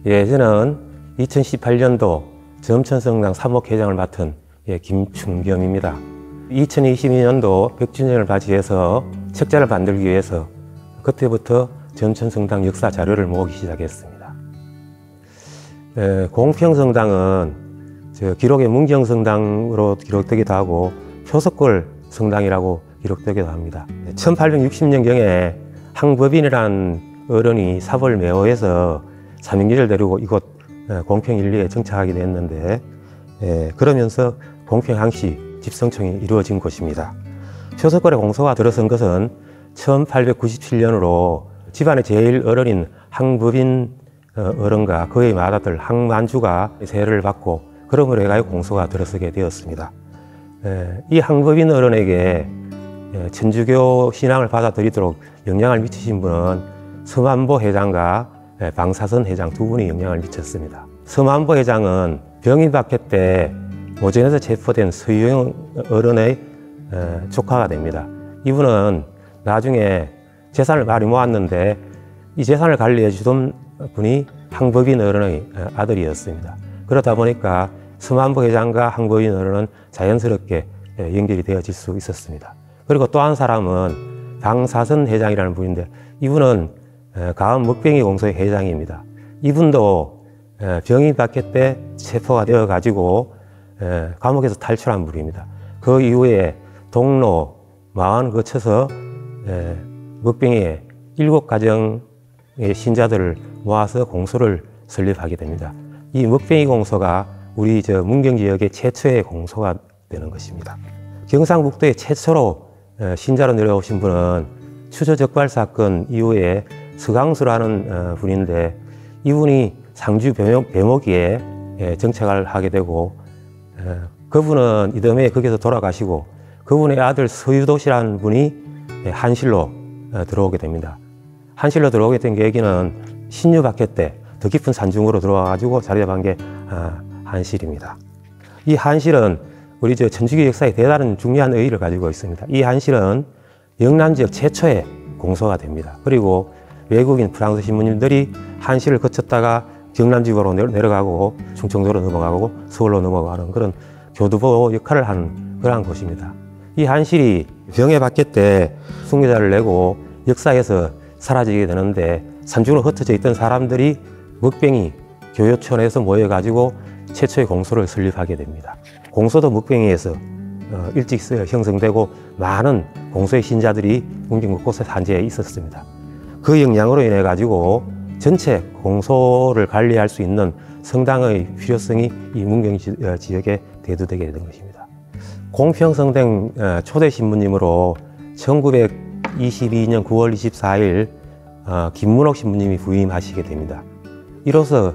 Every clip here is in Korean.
저는 2018년도 점천성당 사목회장을 맡은 김충겸입니다. 2022년도 100주년을 맞이해서 책자를 만들기 위해서 그때부터 점천성당 역사 자료를 모으기 시작했습니다. 공평성당은 기록의 문경성당으로 기록되기도 하고 표석골 성당이라고 기록되기도 합니다. 1860년경에 항법인이라는 어른이 사벌 매호에서 삼인기를 데리고 이곳 공평일리에 정착하게 됐는데, 그러면서 공평항시 집성청이 이루어진 곳입니다. 표석골의 공소가 들어선 것은 1897년으로 집안의 제일 어른인 항법인 어른과 그의 맏아들 항만주가 세례를 받고 그러므로 해가 공소가 들어서게 되었습니다. 이 항법인 어른에게 천주교 신앙을 받아들이도록 영향을 미치신 분은 서만보 회장과 방사선 회장 두 분이 영향을 미쳤습니다. 서만보 회장은 병인 박해 때 모전에서 체포된 서유영 어른의 조카가 됩니다. 이분은 나중에 재산을 많이 모았는데 이 재산을 관리해 주던 분이 항법인 어른의 아들이었습니다. 그러다 보니까 서만보 회장과 항법인 어른은 자연스럽게 연결이 되어질 수 있었습니다. 그리고 또 한 사람은 방사선 회장이라는 분인데, 이분은 가은 먹뱅이 공소의 회장입니다. 이분도 병인 박해 때 체포가 되어 가지고 감옥에서 탈출한 분입니다. 그 이후에 동로, 마을 거쳐서 먹뱅이의 7가정의 신자들을 모아서 공소를 설립하게 됩니다. 이 먹뱅이 공소가 우리 문경 지역의 최초의 공소가 되는 것입니다. 경상북도에 최초로 신자로 내려오신 분은 추저적발 사건 이후에 서강수라는 분인데, 이분이 상주 배모기에 정착을 하게 되고, 그분은 이듬해 거기서 돌아가시고 그분의 아들 서유도시라는 분이 한실로 들어오게 됩니다. 한실로 들어오게 된 계기는 신유 박해 때 더 깊은 산중으로 들어와 가지고 자리 잡은 게 한실입니다. 이 한실은 우리 천주교 역사에 대단한 중요한 의의를 가지고 있습니다. 이 한실은 영남 지역 최초의 공소가 됩니다. 그리고 외국인 프랑스 신부님들이 한실을 거쳤다가 경남 지역으로 내려가고 충청도로 넘어가고 서울로 넘어가는 그런 교두보 역할을 하는 그러한 곳입니다. 이 한실이 병에 박해 때 순교자를 내고 역사에서 사라지게 되는데, 산중으로 흩어져 있던 사람들이 먹뱅이 교요촌에서 모여가지고 최초의 공소를 설립하게 됩니다. 공소도 먹뱅이에서 일찍 형성되고 많은 공소의 신자들이 문경 곳곳에 산재해 있었습니다. 그 영향으로 인해 가지고 전체 공소를 관리할 수 있는 성당의 필요성이 이 문경 지역에 대두되게 된 것입니다. 공평성당 초대 신부님으로 1922년 9월 24일 김문옥 신부님이 부임하시게 됩니다. 이로써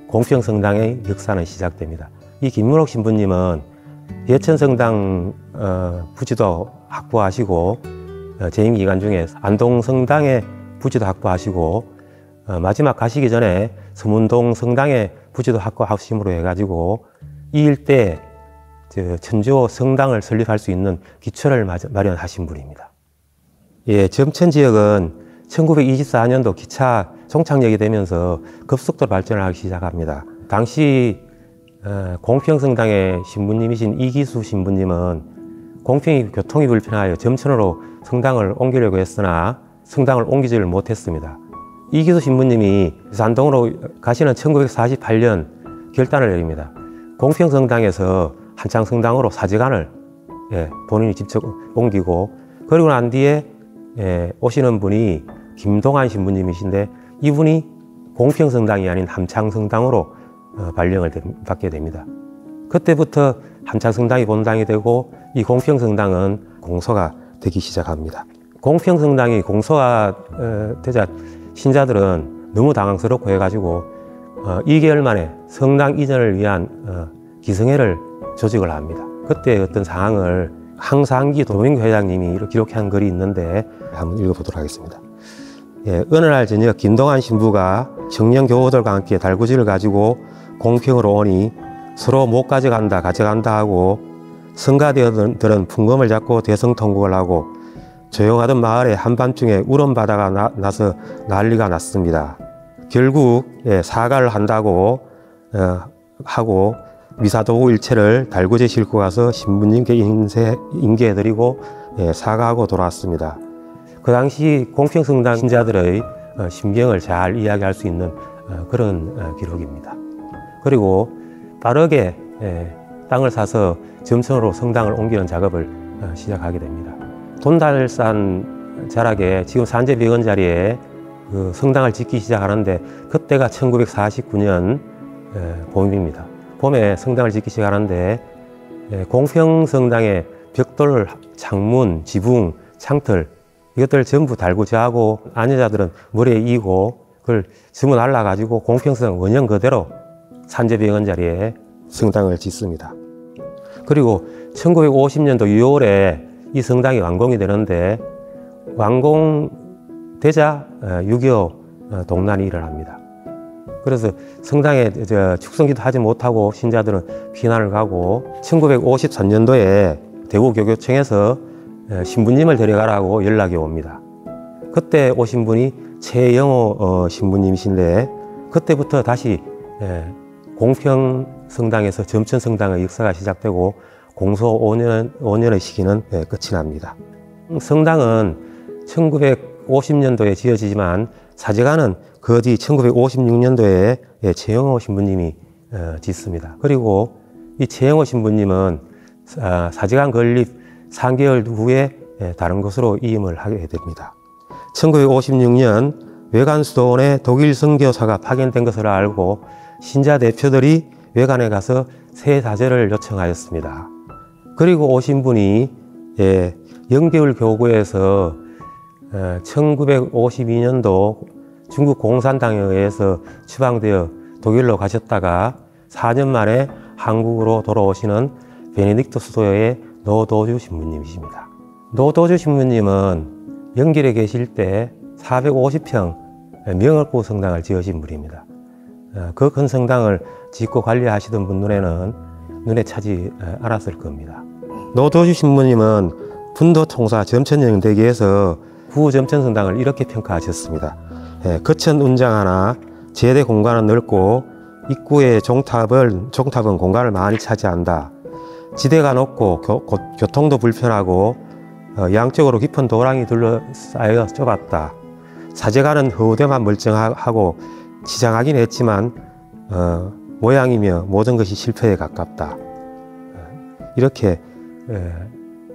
공평성당의 역사는 시작됩니다. 이 김문옥 신부님은 예천성당 부지도 확보하시고 재임 기간 중에 안동성당의 부지도 확보하시고 마지막 가시기 전에 서문동 성당의 부지도 확보하심으로 해가지고 이 일대에 천주교 성당을 설립할 수 있는 기초를 마련하신 분입니다. 점천 지역은 1924년도 기차 종착역이 되면서 급속도로 발전을 하기 시작합니다. 당시 공평성당의 신부님이신 이기수 신부님은 공평이 교통이 불편하여 점천으로 성당을 옮기려고 했으나 성당을 옮기지를 못했습니다. 이기수 신부님이 산동으로 가시는 1948년 결단을 내립니다. 공평성당에서 한창성당으로 사제관을 본인이 직접 옮기고, 그리고 난 뒤에 오시는 분이 김동환 신부님이신데, 이분이 공평성당이 아닌 함창성당으로 발령을 받게 됩니다. 그때부터 함창성당이 본당이 되고 이 공평성당은 공소가 되기 시작합니다. 공평성당이 공소가 되자 신자들은 너무 당황스럽고 해가지고 2개월 만에 성당 이전을 위한 기성회를 조직을 합니다. 그때 어떤 상황을 항상기 도민교 회장님이 기록한 글이 있는데 한번 읽어보도록 하겠습니다. 어느 날 저녁 김동환 신부가 청년 교우들과 함께 달구지를 가지고 공평으로 오니 서로 못 가져간다 하고 성가대원들은 풍금을 잡고 대성통곡을 하고 조용하던 마을에 한밤중에 울음바다가 나서 난리가 났습니다. 결국 사과를 한다고 하고 미사도구 일체를 달구지에 싣고 가서 신부님께 인계해드리고 사과하고 돌아왔습니다. 그 당시 공평성당 신자들의 심경을 잘 이야기할 수 있는 그런 기록입니다. 그리고 빠르게 땅을 사서 점천으로 성당을 옮기는 작업을 시작하게 됩니다. 돈달산 자락에 지금 산재병원 자리에 그 성당을 짓기 시작하는데 그때가 1949년 봄입니다. 봄에 성당을 짓기 시작하는데 공평성당의 벽돌, 창문, 지붕, 창틀 이것들 전부 달구지하고 안여자들은 머리에 이고 그걸 전부 날라가지고 공평성 원형 그대로 산재병원 자리에 성당을 짓습니다. 그리고 1950년도 6월에 이 성당이 완공이 되는데 완공되자 6.25 동란이 일어납니다. 그래서 성당에 축성기도 하지 못하고 신자들은 피난을 가고 1953년도에 대구교교청에서 신부님을 데려가라고 연락이 옵니다. 그때 오신 분이 최영호 신부님이신데 그때부터 다시 공평성당에서 점천성당의 역사가 시작되고 공소 5년의 시기는 끝이 납니다. 성당은 1950년도에 지어지지만 사제관은 그 뒤 1956년도에 최영호 신부님이 짓습니다. 그리고 이 최영호 신부님은 사제관 건립 3개월 후에 다른 곳으로 이임을 하게 됩니다. 1956년 외관수도원에 독일 선교사가 파견된 것을 알고 신자 대표들이 외관에 가서 새 사제를 요청하였습니다. 그리고 오신 분이 영계울 교구에서 1952년도 중국 공산당에 의해서 추방되어 독일로 가셨다가 4년 만에 한국으로 돌아오시는 베네딕토 수도의 노도주 신부님이십니다. 노도주 신부님은 영길에 계실 때 450평 명월구 성당을 지으신 분입니다. 그 큰 성당을 짓고 관리하시던 분 눈에 차지 않았을 겁니다. 노도주 신부님은 분도통사 점천영대기에서 구점천성당을 이렇게 평가하셨습니다. 거천 운장 하나, 제대 공간은 넓고 입구의 종탑은 공간을 많이 차지한다. 지대가 높고 교통도 불편하고 양쪽으로 깊은 도랑이 둘러싸여 좁았다. 사제관은 허우대만 멀쩡하고 지장하긴 했지만 모양이며 모든 것이 실패에 가깝다. 이렇게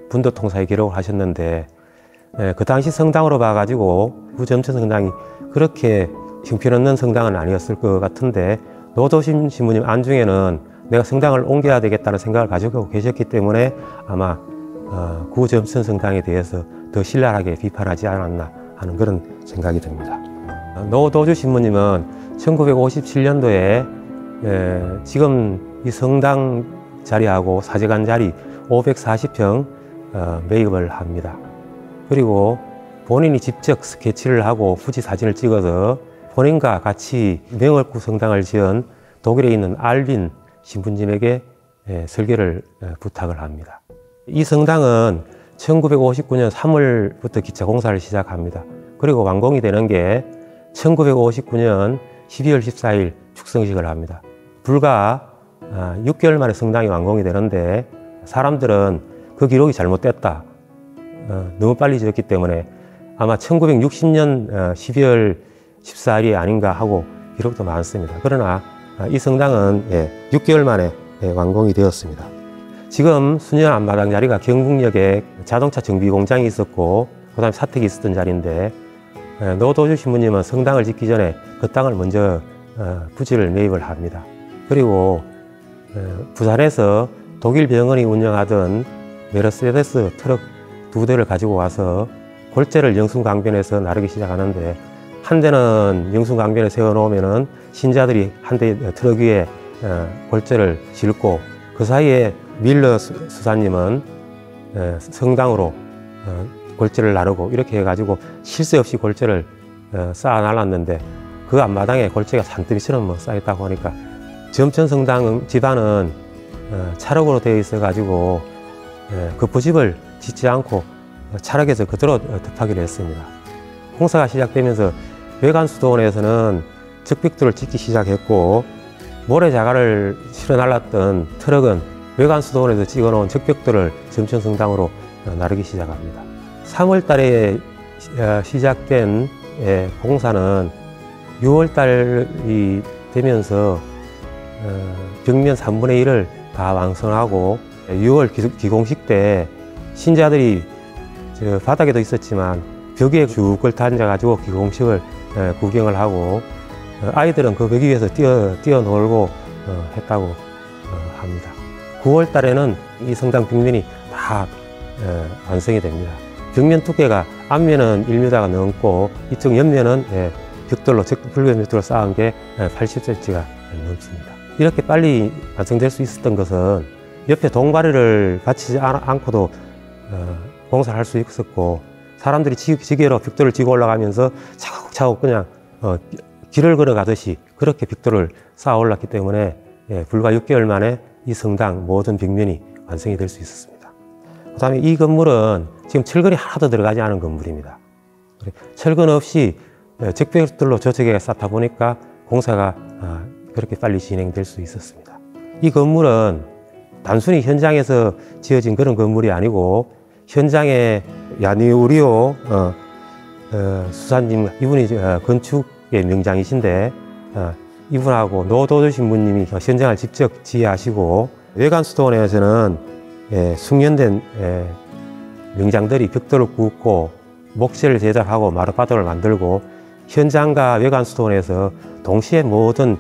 분도통사의 기록을 하셨는데 그 당시 성당으로 봐가지고 구점천성당이 그렇게 형편없는 성당은 아니었을 것 같은데 노도심 신부님 안중에는 내가 성당을 옮겨야 되겠다는 생각을 가지고 계셨기 때문에 아마 구점천성당에 대해서 더 신랄하게 비판하지 않았나 하는 그런 생각이 듭니다. 노도주 신부님은 1957년도에 지금 이 성당 자리하고 사제관 자리 540평 매입을 합니다. 그리고 본인이 직접 스케치를 하고 후지 사진을 찍어서 본인과 같이 명월구 성당을 지은 독일에 있는 알빈 신부님에게 설계를 부탁을 합니다. 이 성당은 1959년 3월부터 기차 공사를 시작합니다. 그리고 완공이 되는 게 1959년 12월 14일 축성식을 합니다. 불과 6개월 만에 성당이 완공이 되는데 사람들은 그 기록이 잘못됐다. 너무 빨리 지었기 때문에 아마 1960년 12월 14일이 아닌가 하고 기록도 많습니다. 그러나 이 성당은 6개월 만에 완공이 되었습니다. 지금 수녀 앞마당 자리가 경북역에 자동차 정비 공장이 있었고 그 다음에 사택이 있었던 자리인데 노도주 신부님은 성당을 짓기 전에 그 땅을 먼저 부지를 매입을 합니다. 그리고 부산에서 독일 병원이 운영하던 메르세데스 트럭 2대를 가지고 와서 골재를 영순강변에서 나르기 시작하는데 한 대는 영순강변에 세워놓으면 신자들이 한 대 트럭 위에 골재를 싣고 그 사이에 밀러 수사님은 성당으로 골재를 나르고 이렇게 해가지고 쉴 새 없이 골재를 쌓아 놨는데 그 앞마당에 골재가 산더미처럼 쌓였다고 하니까 점천성당 집안은 찰흙으로 되어 있어가지고 그 부집을 짓지 않고 찰흙에서 그대로 덮하기로 했습니다. 공사가 시작되면서 외관수도원에서는 적벽돌을 짓기 시작했고, 모래자갈을 실어 날랐던 트럭은 외관수도원에서 찍어놓은 적벽돌을 점천성당으로 나르기 시작합니다. 3월 달에 시작된 공사는 6월 달이 되면서 벽면 3분의 1을 다 완성하고, 6월 기공식 때 신자들이 바닥에도 있었지만 벽에 쭉 걸터 앉아가지고 기공식을 구경을 하고, 아이들은 그 벽 위에서 뛰어놀고 했다고 합니다. 9월 달에는 이 성당 벽면이 다 완성이 됩니다. 벽면 두께가 앞면은 1m가 넘고 이쪽 옆면은 벽돌로 붉은 벽돌로 쌓은 게 80cm가 넘습니다. 이렇게 빨리 완성될 수 있었던 것은 옆에 동바리를 받치지 않고도 공사를 할 수 있었고, 사람들이 지게로 벽돌을 지고 올라가면서 차곡차곡 그냥 길을 걸어가듯이 그렇게 벽돌을 쌓아 올랐기 때문에 불과 6개월 만에 이 성당 모든 벽면이 완성이 될 수 있었습니다. 그 다음에 이 건물은 지금 철근이 하나도 들어가지 않은 건물입니다. 철근 없이 적벽돌로 저쪽에 쌓다 보니까 공사가 그렇게 빨리 진행될 수 있었습니다. 이 건물은 단순히 현장에서 지어진 그런 건물이 아니고, 현장에 야니우리오 수사님, 이분이 건축의 명장이신데, 이분하고 노도주 신부님이 현장을 직접 지휘하시고, 외관수도원에서는 숙련된 명장들이 벽돌을 굽고 목재를 제작하고 마룻바닥을 만들고, 현장과 외관수도원에서 동시에 모든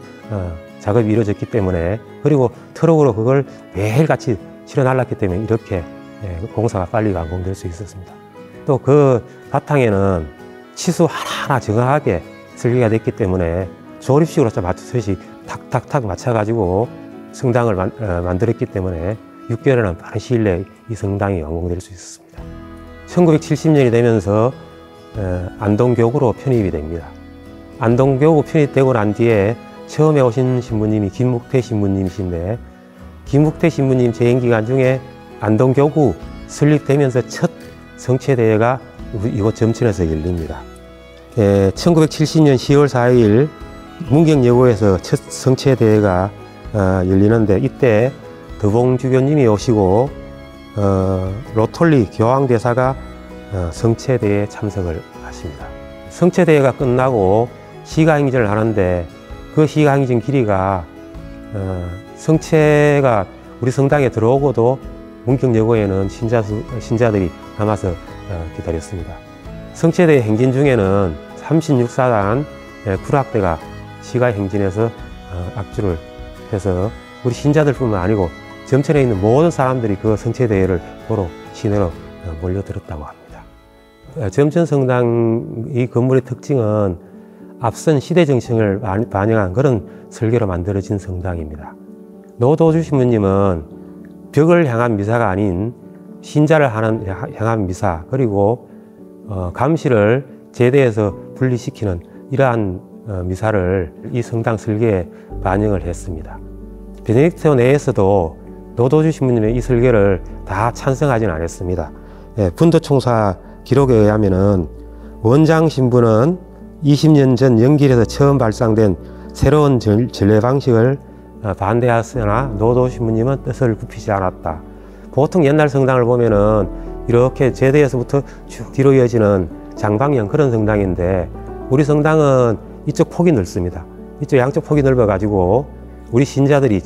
작업이 이루어졌기 때문에, 그리고 트럭으로 그걸 매일같이 실어 날랐기 때문에 이렇게 공사가 빨리 완공될 수 있었습니다. 또 그 바탕에는 치수 하나하나 정확하게 설계가 됐기 때문에 조립식으로 맞추듯이 탁탁탁 맞춰가지고 성당을 만들었기 때문에 6개월에는 빠른 시일 내에 이 성당이 완공될 수 있었습니다. 1970년이 되면서 안동교구로 편입이 됩니다. 안동교구 편입되고 난 뒤에 처음에 오신 신부님이 김묵태 신부님이신데, 김묵태 신부님 재임 기간 중에 안동교구 설립되면서 첫 성체대회가 이곳 점천에서 열립니다. 1970년 10월 4일 문경여고에서 첫 성체대회가 열리는데, 이때 더봉주교님이 오시고 로톨리 교황대사가 성체대회에 참석을 하십니다. 성체대회가 끝나고 시가행진을 하는데, 그 시가행진 길이가 성체가 우리 성당에 들어오고도 문경여고에는 신자들이 남아서 기다렸습니다. 성체대회 행진 중에는 36사단 구락대가 시가행진에서 악주를 해서 우리 신자들뿐만 아니고 점천에 있는 모든 사람들이 그 성체대회를 보러 시내로 몰려들었다고 합니다. 점천성당 이 건물의 특징은 앞선 시대 정신을 반영한 그런 설계로 만들어진 성당입니다. 노도주 신부님은 벽을 향한 미사가 아닌 신자를 향한 미사, 그리고 감시를 제대에서 분리시키는 이러한 미사를 이 성당 설계에 반영을 했습니다. 베네딕토 내에서도 노도주 신부님의 이 설계를 다 찬성하지는 않았습니다. 분도총사 기록에 의하면은 원장 신부는 20년 전 연길에서 처음 발상된 새로운 전례 방식을 반대하였으나 노도 신부님은 뜻을 굽히지 않았다. 보통 옛날 성당을 보면은 이렇게 제대에서부터 쭉 뒤로 이어지는 장방형 그런 성당인데, 우리 성당은 이쪽 폭이 넓습니다. 이쪽 양쪽 폭이 넓어가지고 우리 신자들이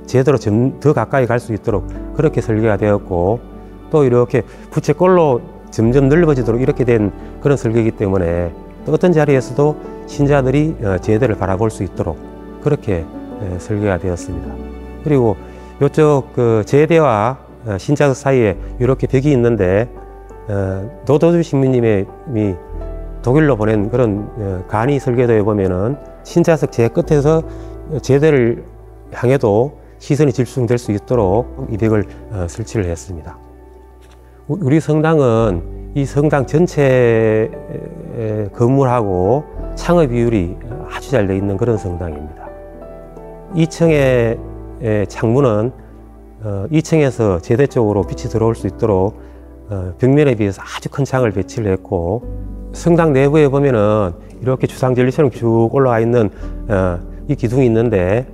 제대로 더 가까이 갈 수 있도록 그렇게 설계가 되었고, 또 이렇게 부채꼴로 점점 넓어지도록 이렇게 된 그런 설계이기 때문에 또 어떤 자리에서도 신자들이 제대를 바라볼 수 있도록 그렇게 설계가 되었습니다. 그리고 이쪽 그 제대와 신자석 사이에 이렇게 벽이 있는데, 노도주 신부님이 독일로 보낸 그런 간이 설계도에 보면은 신자석 제 끝에서 제대를 향해도 시선이 집중될 수 있도록 이 벽을 설치를 했습니다. 우리 성당은 이 성당 전체 건물하고 창의 비율이 아주 잘 되어 있는 그런 성당입니다. 2층의 창문은 2층에서 제대 쪽으로 빛이 들어올 수 있도록 벽면에 비해서 아주 큰 창을 배치를 했고, 성당 내부에 보면은 이렇게 주상절리처럼 쭉 올라와 있는 이 기둥이 있는데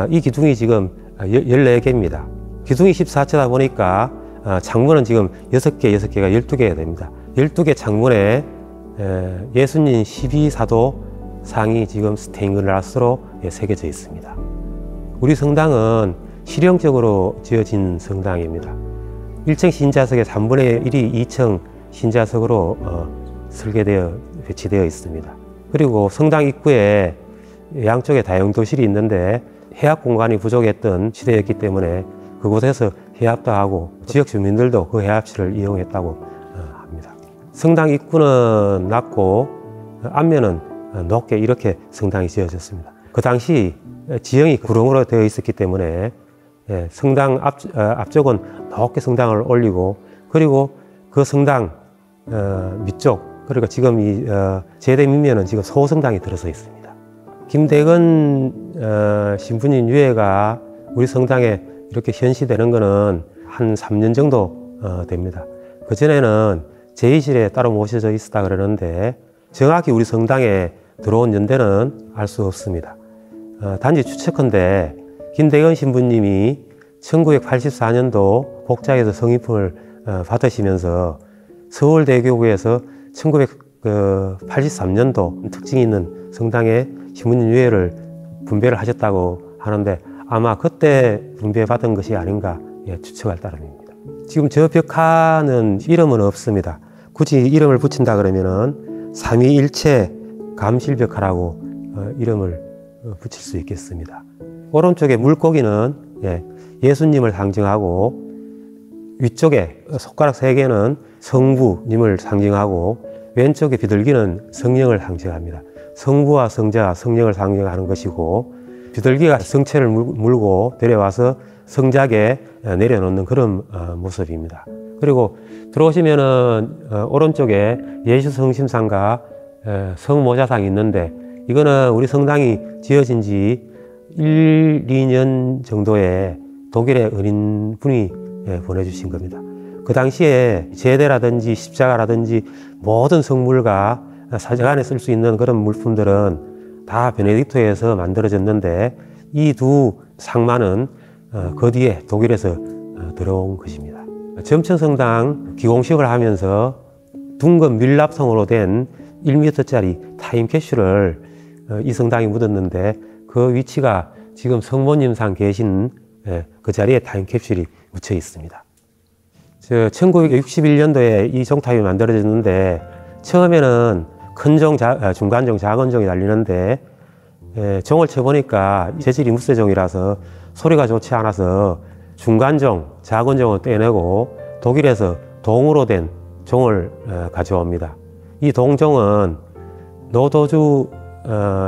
이 기둥이 지금 14개입니다. 기둥이 14채다 보니까 창문은 지금 6개가 12개가 됩니다. 12개 창문에 예수님 12사도 상이 지금 스테인글라스로 새겨져 있습니다. 우리 성당은 실용적으로 지어진 성당입니다. 1층 신자석의 3분의 1이 2층 신자석으로 배치되어 있습니다. 그리고 성당 입구에 양쪽에 다용도실이 있는데 해합 공간이 부족했던 시대였기 때문에 그곳에서 해합도 하고 지역 주민들도 그 해합실을 이용했다고 합니다. 성당 입구는 낮고 앞면은 높게 이렇게 성당이 지어졌습니다. 그 당시 지형이 구름으로 되어 있었기 때문에 성당 앞쪽은 높게 성당을 올리고 그리고 그 성당 밑쪽 그리고 지금 이 제대 밑면은 지금 소성당이 들어서 있습니다. 김대건 신부님 유해가 우리 성당에 이렇게 현시되는 것은 한 3년 정도 됩니다. 그전에는 제2실에 따로 모셔져 있었다 그러는데 정확히 우리 성당에 들어온 연대는 알 수 없습니다. 단지 추측컨대 김대건 신부님이 1984년도 복장에서 성인품을 받으시면서 서울대교구에서 1983년도 특징이 있는 성당에 신부님 유해를 분배를 하셨다고 하는데 아마 그때 분배받은 것이 아닌가 추측할 따름입니다. 지금 저 벽화는 이름은 없습니다. 굳이 이름을 붙인다 그러면은 삼위일체 감실벽화라고 이름을 붙일 수 있겠습니다. 오른쪽에 물고기는 예수님을 상징하고 위쪽에 손가락 3개는 성부님을 상징하고 왼쪽에 비둘기는 성령을 상징합니다. 성부와 성자와 성령을 상징하는 것이고 비둘기가 성체를 물고 내려와서 성작에 내려놓는 그런 모습입니다. 그리고 들어오시면은 오른쪽에 예수 성심상과 성모자상이 있는데 이거는 우리 성당이 지어진 지 1, 2년 정도에 독일의 은인분이 보내주신 겁니다. 그 당시에 제대라든지 십자가라든지 모든 성물과 사제관에 쓸 수 있는 그런 물품들은 다 베네딕토에서 만들어졌는데 이 두 상만은 그 뒤에 독일에서 들어온 것입니다. 점천성당 기공식을 하면서 둥근 밀랍성으로 된 1m짜리 타임캡슐을 이 성당에 묻었는데 그 위치가 지금 성모님상 계신 그 자리에 타임캡슐이 묻혀 있습니다. 1961년도에 이 종탑이 만들어졌는데 처음에는 큰 종, 중간종, 작은 종이 달리는데 종을 쳐보니까 재질이 무쇠종이라서 소리가 좋지 않아서 중간종, 작은 종을 떼내고 독일에서 동으로 된 종을 가져옵니다. 이 동종은 노도주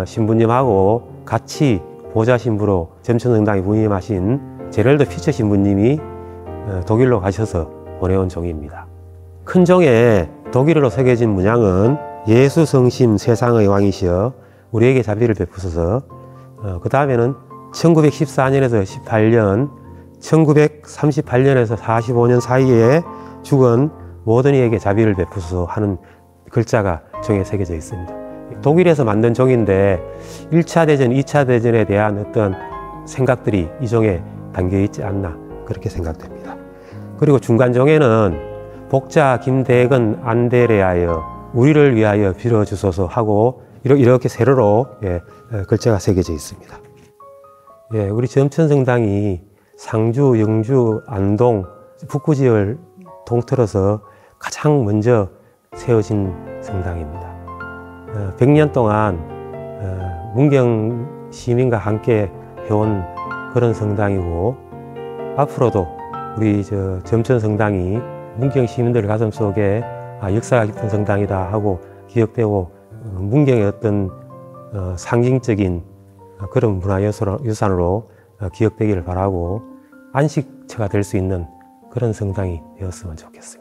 신부님하고 같이 보좌 신부로 점천성당에 부임하신 제럴드 피처 신부님이 독일로 가셔서 보내온 종입니다. 큰 종에 독일어로 새겨진 문양은 예수 성심 세상의 왕이시여 우리에게 자비를 베푸소서. 그 다음에는 1914년에서 18년, 1938년에서 45년 사이에 죽은 모든 이에게 자비를 베푸소서 하는 글자가 종에 새겨져 있습니다. 독일에서 만든 종인데 1차 대전, 2차 대전에 대한 어떤 생각들이 이 종에 담겨 있지 않나 그렇게 생각됩니다. 그리고 중간종에는 복자 김대건 안데레하여 우리를 위하여 빌어주소서 하고 이렇게 세로로 글자가 새겨져 있습니다. 우리 점천성당이 상주, 영주, 안동, 북구지역을 통틀어서 가장 먼저 세워진 성당입니다. 100년 동안 문경 시민과 함께 해온 그런 성당이고 앞으로도 우리 점천성당이 문경 시민들 가슴 속에 역사가 깊은 성당이다 하고 기억되고 문경의 어떤 상징적인 그런 문화유산으로 기억되기를 바라고 안식처가 될 수 있는 그런 성당이 되었으면 좋겠습니다.